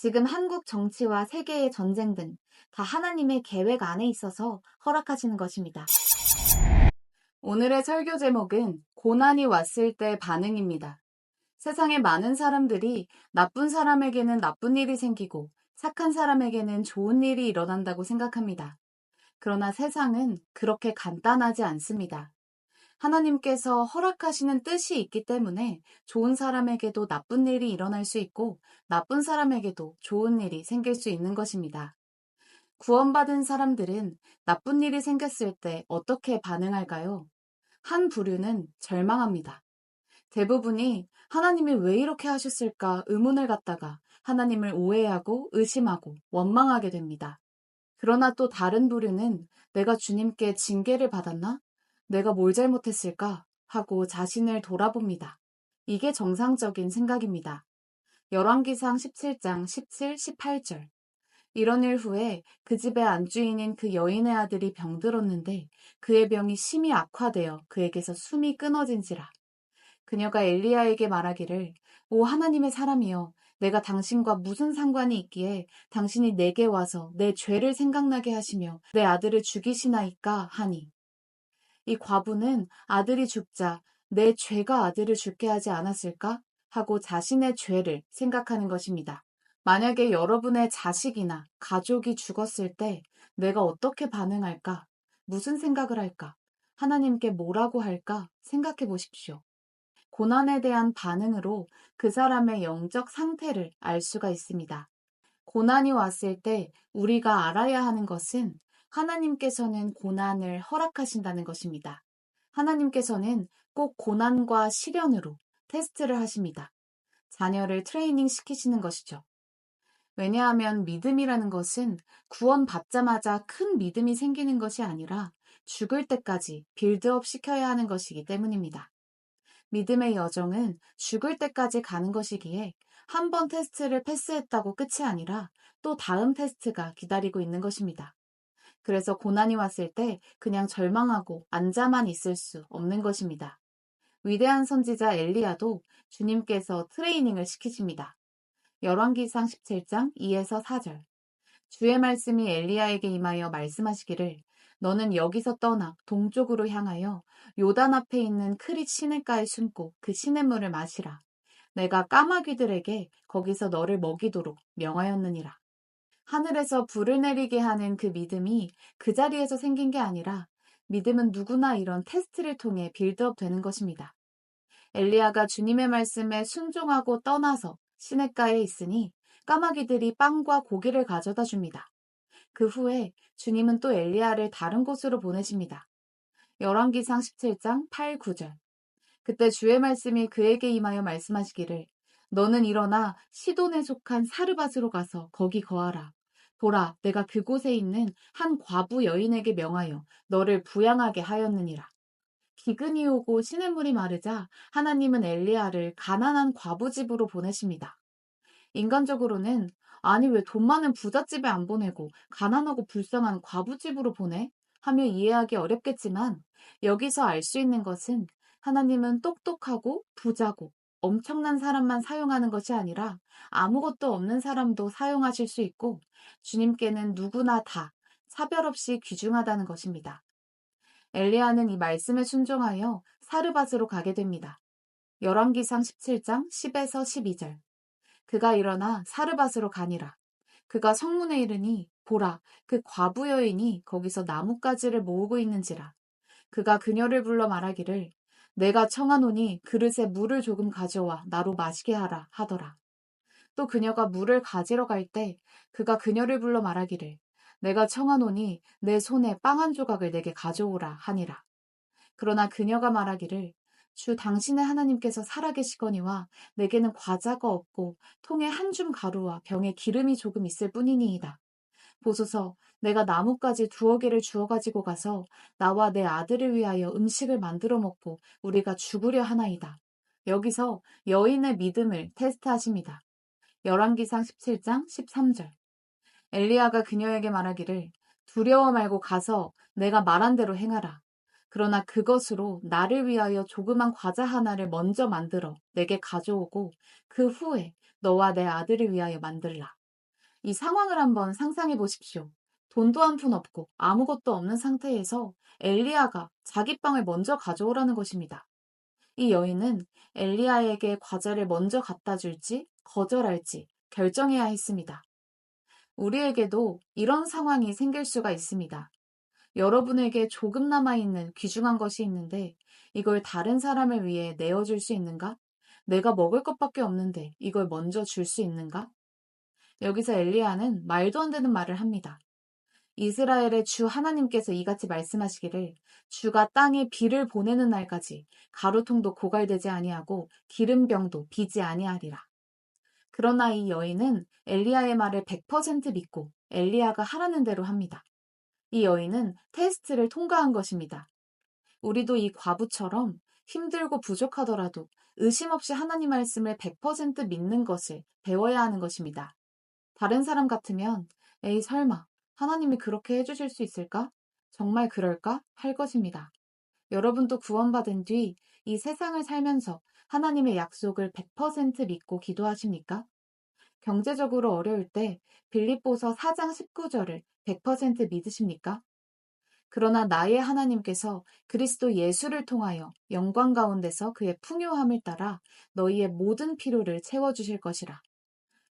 지금 한국 정치와 세계의 전쟁 등 다 하나님의 계획 안에 있어서 허락하시는 것입니다. 오늘의 설교 제목은 고난이 왔을 때 반응입니다. 세상의 많은 사람들이 나쁜 사람에게는 나쁜 일이 생기고 착한 사람에게는 좋은 일이 일어난다고 생각합니다. 그러나 세상은 그렇게 간단하지 않습니다. 하나님께서 허락하시는 뜻이 있기 때문에 좋은 사람에게도 나쁜 일이 일어날 수 있고 나쁜 사람에게도 좋은 일이 생길 수 있는 것입니다. 구원받은 사람들은 나쁜 일이 생겼을 때 어떻게 반응할까요? 한 부류는 절망합니다. 대부분이 하나님이 왜 이렇게 하셨을까 의문을 갖다가 하나님을 오해하고 의심하고 원망하게 됩니다. 그러나 또 다른 부류는 내가 주님께 징계를 받았나? 내가 뭘 잘못했을까? 하고 자신을 돌아봅니다. 이게 정상적인 생각입니다. 열왕기상 17장 17, 18절. 이런 일 후에 그 집의 안주인인 그 여인의 아들이 병들었는데 그의 병이 심히 악화되어 그에게서 숨이 끊어진지라. 그녀가 엘리야에게 말하기를 오 하나님의 사람이여 내가 당신과 무슨 상관이 있기에 당신이 내게 와서 내 죄를 생각나게 하시며 내 아들을 죽이시나이까 하니 이 과부는 아들이 죽자 내 죄가 아들을 죽게 하지 않았을까 하고 자신의 죄를 생각하는 것입니다. 만약에 여러분의 자식이나 가족이 죽었을 때 내가 어떻게 반응할까? 무슨 생각을 할까? 하나님께 뭐라고 할까? 생각해 보십시오. 고난에 대한 반응으로 그 사람의 영적 상태를 알 수가 있습니다. 고난이 왔을 때 우리가 알아야 하는 것은 하나님께서는 고난을 허락하신다는 것입니다. 하나님께서는 꼭 고난과 시련으로 테스트를 하십니다. 자녀를 트레이닝 시키시는 것이죠. 왜냐하면 믿음이라는 것은 구원받자마자 큰 믿음이 생기는 것이 아니라 죽을 때까지 빌드업 시켜야 하는 것이기 때문입니다. 믿음의 여정은 죽을 때까지 가는 것이기에 한 번 테스트를 패스했다고 끝이 아니라 또 다음 테스트가 기다리고 있는 것입니다. 그래서 고난이 왔을 때 그냥 절망하고 앉아만 있을 수 없는 것입니다. 위대한 선지자 엘리야도 주님께서 트레이닝을 시키십니다. 열왕기상 17장 2에서 4절. 주의 말씀이 엘리야에게 임하여 말씀하시기를 너는 여기서 떠나 동쪽으로 향하여 요단 앞에 있는 크릿 시냇가에 숨고 그 시냇물을 마시라. 내가 까마귀들에게 거기서 너를 먹이도록 명하였느니라. 하늘에서 불을 내리게 하는 그 믿음이 그 자리에서 생긴 게 아니라 믿음은 누구나 이런 테스트를 통해 빌드업 되는 것입니다. 엘리야가 주님의 말씀에 순종하고 떠나서 시냇가에 있으니 까마귀들이 빵과 고기를 가져다 줍니다. 그 후에 주님은 또 엘리야를 다른 곳으로 보내십니다. 열왕기상 17장 8, 9절. 그때 주의 말씀이 그에게 임하여 말씀하시기를 너는 일어나 시돈에 속한 사르밧으로 가서 거기 거하라. 보라, 내가 그곳에 있는 한 과부 여인에게 명하여 너를 부양하게 하였느니라. 기근이 오고 시냇물이 마르자 하나님은 엘리야를 가난한 과부 집으로 보내십니다. 인간적으로는 아니 왜 돈 많은 부잣집에 안 보내고 가난하고 불쌍한 과부집으로 보내? 하며 이해하기 어렵겠지만 여기서 알 수 있는 것은 하나님은 똑똑하고 부자고 엄청난 사람만 사용하는 것이 아니라 아무것도 없는 사람도 사용하실 수 있고 주님께는 누구나 다 차별 없이 귀중하다는 것입니다. 엘리야는 이 말씀에 순종하여 사르밧으로 가게 됩니다. 열왕기상 17장 10에서 12절. 그가 일어나 사르밧으로 가니라. 그가 성문에 이르니 보라 그 과부 여인이 거기서 나뭇가지를 모으고 있는지라. 그가 그녀를 불러 말하기를 내가 청하노니 그릇에 물을 조금 가져와 나로 마시게 하라 하더라. 또 그녀가 물을 가지러 갈 때 그가 그녀를 불러 말하기를 내가 청하노니 내 손에 빵 한 조각을 내게 가져오라 하니라. 그러나 그녀가 말하기를 주 당신의 하나님께서 살아계시거니와 내게는 과자가 없고 통에 한 줌 가루와 병에 기름이 조금 있을 뿐이니이다. 보소서 내가 나뭇가지 2어 개를 주워 가지고 가서 나와 내 아들을 위하여 음식을 만들어 먹고 우리가 죽으려 하나이다. 여기서 여인의 믿음을 테스트하십니다. 열왕기상 17장 13절. 엘리야가 그녀에게 말하기를 두려워 말고 가서 내가 말한 대로 행하라. 그러나 그것으로 나를 위하여 조그만 과자 하나를 먼저 만들어 내게 가져오고 그 후에 너와 내 아들을 위하여 만들라. 이 상황을 한번 상상해 보십시오. 돈도 한 푼 없고 아무것도 없는 상태에서 엘리야가 자기 빵을 먼저 가져오라는 것입니다. 이 여인은 엘리야에게 과자를 먼저 갖다 줄지 거절할지 결정해야 했습니다. 우리에게도 이런 상황이 생길 수가 있습니다. 여러분에게 조금 남아있는 귀중한 것이 있는데 이걸 다른 사람을 위해 내어줄 수 있는가? 내가 먹을 것밖에 없는데 이걸 먼저 줄 수 있는가? 여기서 엘리야는 말도 안 되는 말을 합니다. 이스라엘의 주 하나님께서 이같이 말씀하시기를 주가 땅에 비를 보내는 날까지 가루통도 고갈되지 아니하고 기름병도 비지 아니하리라. 그러나 이 여인은 엘리야의 말을 100% 믿고 엘리야가 하라는 대로 합니다. 이 여인은 테스트를 통과한 것입니다. 우리도 이 과부처럼 힘들고 부족하더라도 의심 없이 하나님 말씀을 100% 믿는 것을 배워야 하는 것입니다. 다른 사람 같으면 에이 설마 하나님이 그렇게 해주실 수 있을까? 정말 그럴까? 할 것입니다. 여러분도 구원받은 뒤 이 세상을 살면서 하나님의 약속을 100% 믿고 기도하십니까? 경제적으로 어려울 때 빌립보서 4장 19절을 100% 믿으십니까? 그러나 나의 하나님께서 그리스도 예수를 통하여 영광 가운데서 그의 풍요함을 따라 너희의 모든 필요를 채워주실 것이라.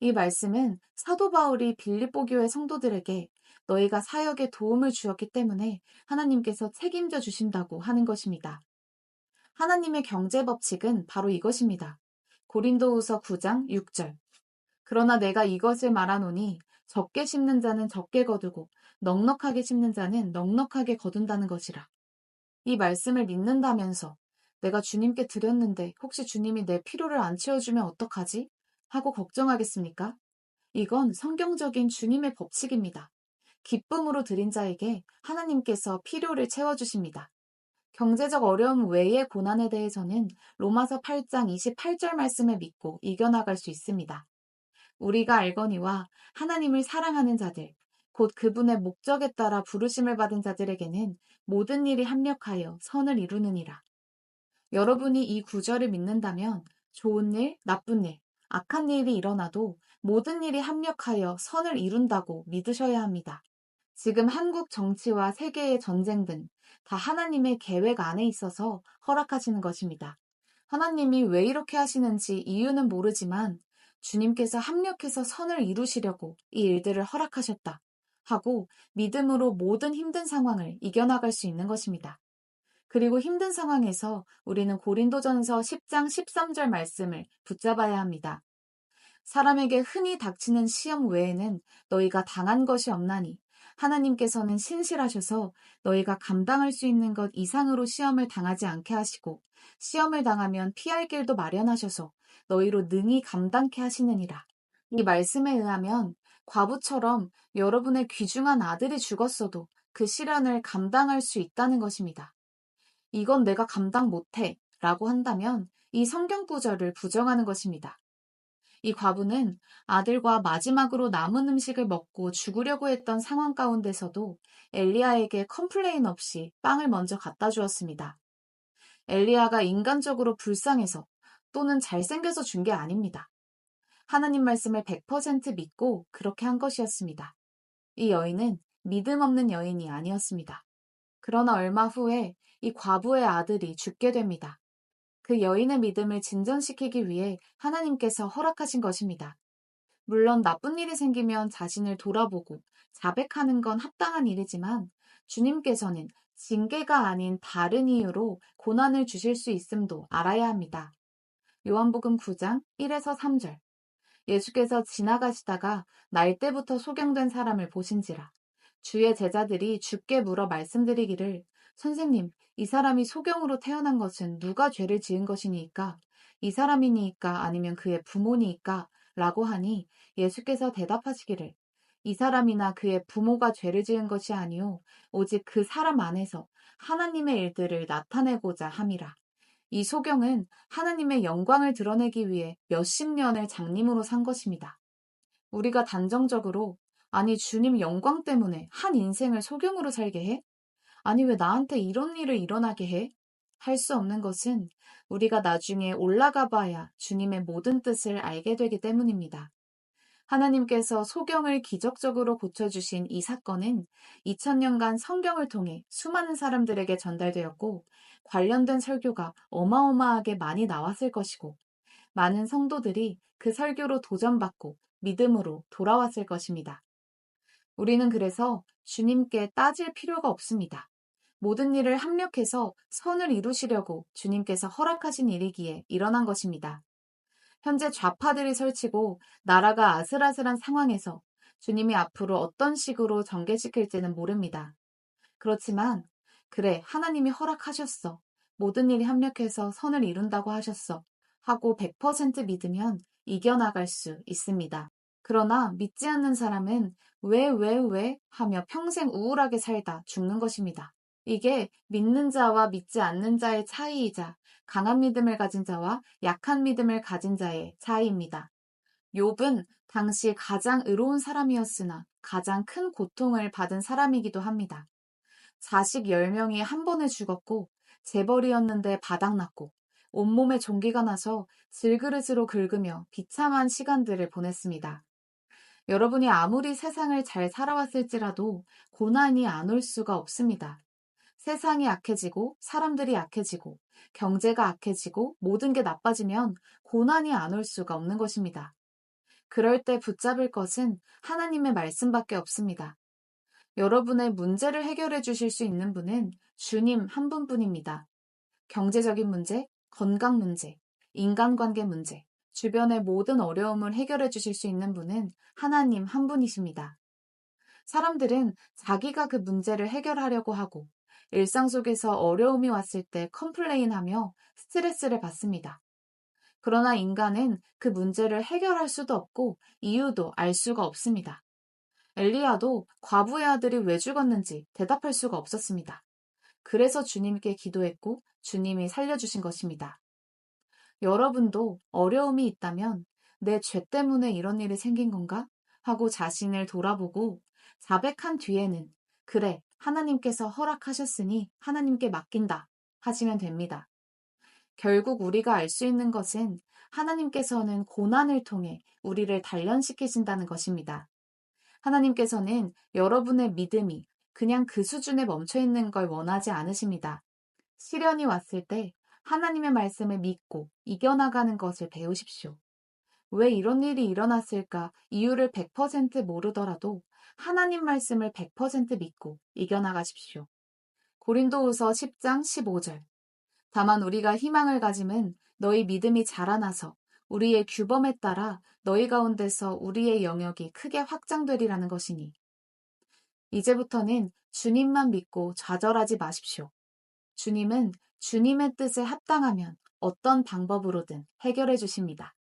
이 말씀은 사도 바울이 빌립보 교회 성도들에게 너희가 사역에 도움을 주었기 때문에 하나님께서 책임져 주신다고 하는 것입니다. 하나님의 경제 법칙은 바로 이것입니다. 고린도후서 9장 6절. 그러나 내가 이것을 말하노니 적게 심는 자는 적게 거두고 넉넉하게 심는 자는 넉넉하게 거둔다는 것이라. 이 말씀을 믿는다면서 내가 주님께 드렸는데 혹시 주님이 내 필요를 안 채워주면 어떡하지? 하고 걱정하겠습니까? 이건 성경적인 주님의 법칙입니다. 기쁨으로 드린 자에게 하나님께서 필요를 채워주십니다. 경제적 어려움 외의 고난에 대해서는 로마서 8장 28절 말씀을 믿고 이겨나갈 수 있습니다. 우리가 알거니와 하나님을 사랑하는 자들, 곧 그분의 목적에 따라 부르심을 받은 자들에게는 모든 일이 합력하여 선을 이루느니라. 여러분이 이 구절을 믿는다면 좋은 일, 나쁜 일, 악한 일이 일어나도 모든 일이 합력하여 선을 이룬다고 믿으셔야 합니다. 지금 한국 정치와 세계의 전쟁 등 다 하나님의 계획 안에 있어서 허락하시는 것입니다. 하나님이 왜 이렇게 하시는지 이유는 모르지만 주님께서 합력해서 선을 이루시려고 이 일들을 허락하셨다 하고 믿음으로 모든 힘든 상황을 이겨나갈 수 있는 것입니다. 그리고 힘든 상황에서 우리는 고린도전서 10장 13절 말씀을 붙잡아야 합니다. 사람에게 흔히 닥치는 시험 외에는 너희가 당한 것이 없나니 하나님께서는 신실하셔서 너희가 감당할 수 있는 것 이상으로 시험을 당하지 않게 하시고 시험을 당하면 피할 길도 마련하셔서 너희로 능히 감당케 하시느니라. 이 말씀에 의하면 과부처럼 여러분의 귀중한 아들이 죽었어도 그 시련을 감당할 수 있다는 것입니다. 이건 내가 감당 못해 라고 한다면 이 성경 구절을 부정하는 것입니다. 이 과부는 아들과 마지막으로 남은 음식을 먹고 죽으려고 했던 상황 가운데서도 엘리야에게 컴플레인 없이 빵을 먼저 갖다 주었습니다. 엘리야가 인간적으로 불쌍해서 또는 잘생겨서 준 게 아닙니다. 하나님 말씀을 100% 믿고 그렇게 한 것이었습니다. 이 여인은 믿음 없는 여인이 아니었습니다. 그러나 얼마 후에 이 과부의 아들이 죽게 됩니다. 그 여인의 믿음을 진전시키기 위해 하나님께서 허락하신 것입니다. 물론 나쁜 일이 생기면 자신을 돌아보고 자백하는 건 합당한 일이지만 주님께서는 징계가 아닌 다른 이유로 고난을 주실 수 있음도 알아야 합니다. 요한복음 9장 1에서 3절. 예수께서 지나가시다가 날 때부터 소경된 사람을 보신지라. 주의 제자들이 주께 물어 말씀드리기를 선생님, 이 사람이 소경으로 태어난 것은 누가 죄를 지은 것이니까? 이 사람이니까 아니면 그의 부모니까? 라고 하니 예수께서 대답하시기를 이 사람이나 그의 부모가 죄를 지은 것이 아니요 오직 그 사람 안에서 하나님의 일들을 나타내고자 함이라. 이 소경은 하나님의 영광을 드러내기 위해 몇십 년을 장님으로 산 것입니다. 우리가 단정적으로 아니 주님 영광 때문에 한 인생을 소경으로 살게 해? 아니 왜 나한테 이런 일을 일어나게 해? 할 수 없는 것은 우리가 나중에 올라가 봐야 주님의 모든 뜻을 알게 되기 때문입니다. 하나님께서 소경을 기적적으로 고쳐주신 이 사건은 2000년간 성경을 통해 수많은 사람들에게 전달되었고, 관련된 설교가 어마어마하게 많이 나왔을 것이고, 많은 성도들이 그 설교로 도전받고 믿음으로 돌아왔을 것입니다. 우리는 그래서 주님께 따질 필요가 없습니다. 모든 일을 합력해서 선을 이루시려고 주님께서 허락하신 일이기에 일어난 것입니다. 현재 좌파들이 설치고 나라가 아슬아슬한 상황에서 주님이 앞으로 어떤 식으로 전개시킬지는 모릅니다. 그렇지만, 그래, 하나님이 허락하셨어. 모든 일이 합력해서 선을 이룬다고 하셨어. 하고 100% 믿으면 이겨나갈 수 있습니다. 그러나 믿지 않는 사람은 왜 하며 평생 우울하게 살다 죽는 것입니다. 이게 믿는 자와 믿지 않는 자의 차이이자 강한 믿음을 가진 자와 약한 믿음을 가진 자의 차이입니다. 욥은 당시 가장 의로운 사람이었으나 가장 큰 고통을 받은 사람이기도 합니다. 자식 10명이 한 번에 죽었고 재벌이었는데 바닥났고 온몸에 종기가 나서 질그릇으로 긁으며 비참한 시간들을 보냈습니다. 여러분이 아무리 세상을 잘 살아왔을지라도 고난이 안 올 수가 없습니다. 세상이 악해지고 사람들이 약해지고 경제가 악해지고 모든 게 나빠지면 고난이 안 올 수가 없는 것입니다. 그럴 때 붙잡을 것은 하나님의 말씀밖에 없습니다. 여러분의 문제를 해결해 주실 수 있는 분은 주님 한 분뿐입니다. 경제적인 문제, 건강 문제, 인간관계 문제, 주변의 모든 어려움을 해결해 주실 수 있는 분은 하나님 한 분이십니다. 사람들은 자기가 그 문제를 해결하려고 하고 일상 속에서 어려움이 왔을 때 컴플레인하며 스트레스를 받습니다. 그러나 인간은 그 문제를 해결할 수도 없고 이유도 알 수가 없습니다. 엘리야도 과부의 아들이 왜 죽었는지 대답할 수가 없었습니다. 그래서 주님께 기도했고 주님이 살려주신 것입니다. 여러분도 어려움이 있다면 내 죄 때문에 이런 일이 생긴 건가? 하고 자신을 돌아보고 자백한 뒤에는 그래, 하나님께서 허락하셨으니 하나님께 맡긴다 하시면 됩니다. 결국 우리가 알 수 있는 것은 하나님께서는 고난을 통해 우리를 단련시키신다는 것입니다. 하나님께서는 여러분의 믿음이 그냥 그 수준에 멈춰 있는 걸 원하지 않으십니다. 시련이 왔을 때 하나님의 말씀을 믿고 이겨나가는 것을 배우십시오. 왜 이런 일이 일어났을까 이유를 100% 모르더라도 하나님 말씀을 100% 믿고 이겨나가십시오. 고린도후서 10장 15절. 다만 우리가 희망을 가짐은 너희 믿음이 자라나서 우리의 규범에 따라 너희 가운데서 우리의 영역이 크게 확장되리라는 것이니. 이제부터는 주님만 믿고 좌절하지 마십시오. 주님은 주님의 뜻에 합당하면 어떤 방법으로든 해결해 주십니다.